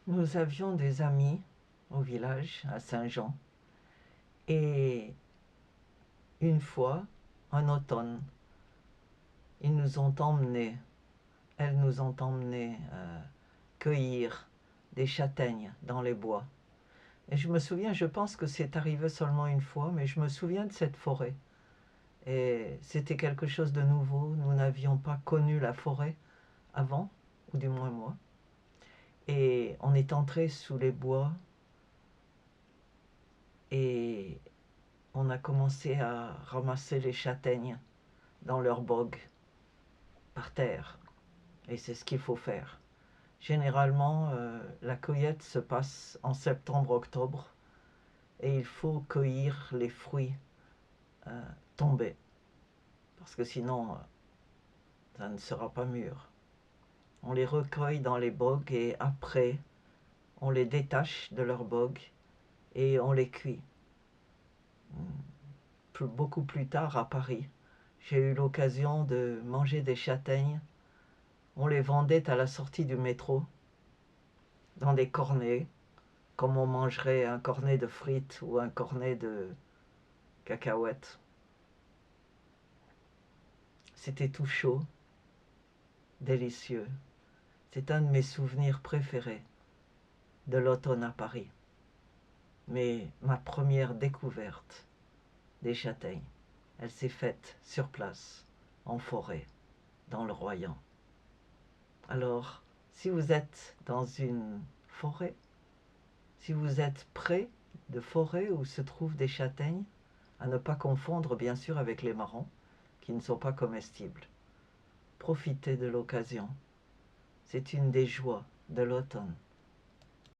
Nous avions des amis au village, à Saint-Jean, et une fois, en automne, ils nous ont emmenés, elles nous ont emmenés cueillir des châtaignes dans les bois. Et je me souviens, je pense que c'est arrivé seulement une fois, mais je me souviens de cette forêt. Et c'était quelque chose de nouveau. Nous n'avions pas connu la forêt avant, ou du moins moi. Et on est entré sous les bois et on a commencé à ramasser les châtaignes dans leur bogue, par terre. Et c'est ce qu'il faut faire. Généralement, la cueillette se passe en septembre-octobre et il faut cueillir les fruits euh, tombés. Parce que sinon, ça ne sera pas mûr. On les recueille dans les bogues et après, on les détache de leur bogue et on les cuit. Beaucoup plus tard à Paris, j'ai eu l'occasion de manger des châtaignes. On les vendait à la sortie du métro, dans des cornets, comme on mangerait un cornet de frites ou un cornet de cacahuètes. C'était tout chaud, délicieux. C'est un de mes souvenirs préférés de l'automne à Paris. Mais ma première découverte des châtaignes, elle s'est faite sur place, en forêt, dans le Royan. Alors, si vous êtes dans une forêt, si vous êtes près de forêts où se trouvent des châtaignes, à ne pas confondre bien sûr avec les marrons, qui ne sont pas comestibles, profitez de l'occasion. C'est une des joies de l'automne.